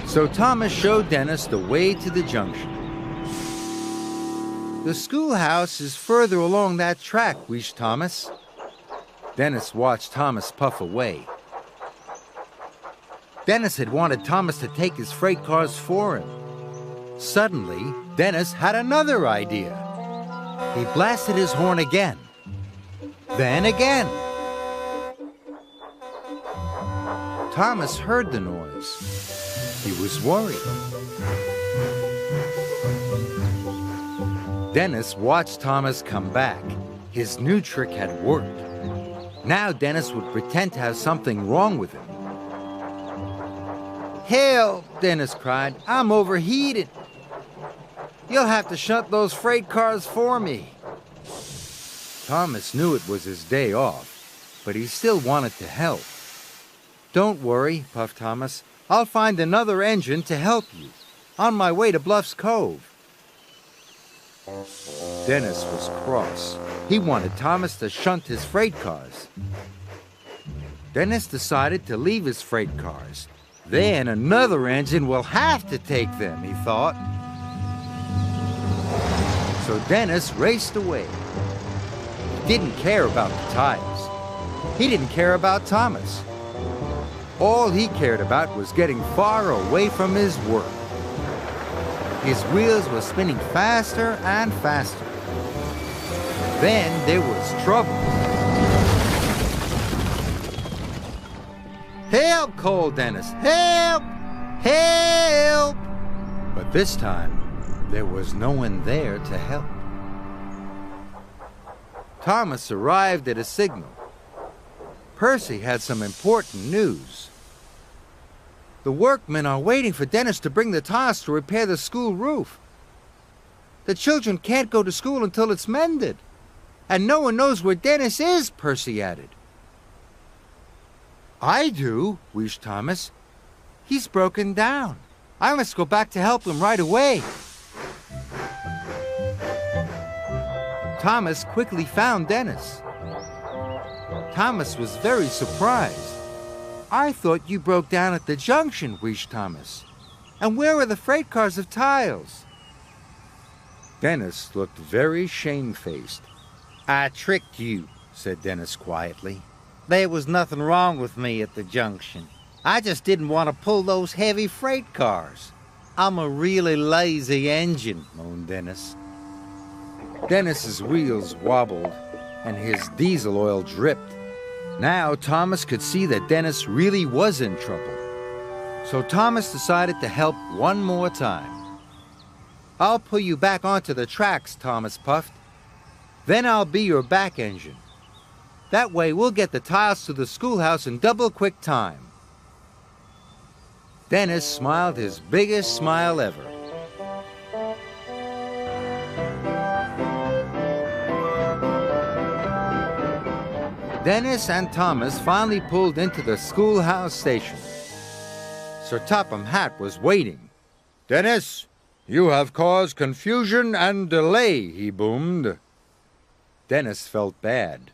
So Thomas showed Dennis the way to the junction. "The schoolhouse is further along that track," wheezed Thomas. Dennis watched Thomas puff away. Dennis had wanted Thomas to take his freight cars for him. Suddenly, Dennis had another idea. He blasted his horn again. Then again. Thomas heard the noise. He was worried. Dennis watched Thomas come back. His new trick had worked. Now Dennis would pretend to have something wrong with him. "Help!" Dennis cried. "I'm overheated. You'll have to shunt those freight cars for me." Thomas knew it was his day off, but he still wanted to help. "Don't worry," puffed Thomas. "I'll find another engine to help you, on my way to Bluff's Cove." Dennis was cross. He wanted Thomas to shunt his freight cars. Dennis decided to leave his freight cars. Then another engine will have to take them, he thought. So Dennis raced away. He didn't care about the tires. He didn't care about Thomas. All he cared about was getting far away from his work. His wheels were spinning faster and faster. Then there was trouble. "Help!" called Dennis. "Help! Help!" But this time, there was no one there to help. Thomas arrived at a signal. Percy had some important news. "The workmen are waiting for Dennis to bring the tires to repair the school roof. The children can't go to school until it's mended. And no one knows where Dennis is," Percy added. "I do," wheezed Thomas. "He's broken down. I must go back to help him right away." Thomas quickly found Dennis. Thomas was very surprised. "I thought you broke down at the junction," wheezed Thomas. "And where are the freight cars of tiles?" Dennis looked very shamefaced. "I tricked you," said Dennis quietly. "There was nothing wrong with me at the junction. I just didn't want to pull those heavy freight cars. I'm a really lazy engine," moaned Dennis. Dennis's wheels wobbled and his diesel oil dripped. Now Thomas could see that Dennis really was in trouble. So Thomas decided to help one more time. "I'll pull you back onto the tracks," Thomas puffed. "Then I'll be your back engine. That way we'll get the tiles to the schoolhouse in double quick time." Dennis smiled his biggest smile ever. Dennis and Thomas finally pulled into the schoolhouse station. Sir Topham Hatt was waiting. "Dennis, you have caused confusion and delay," he boomed. Dennis felt bad.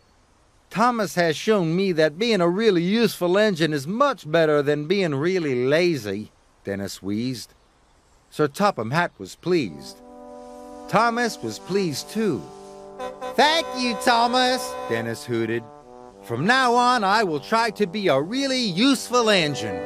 "Thomas has shown me that being a really useful engine is much better than being really lazy," Dennis wheezed. Sir Topham Hatt was pleased. Thomas was pleased too. "Thank you, Thomas," Dennis hooted. "From now on, I will try to be a really useful engine."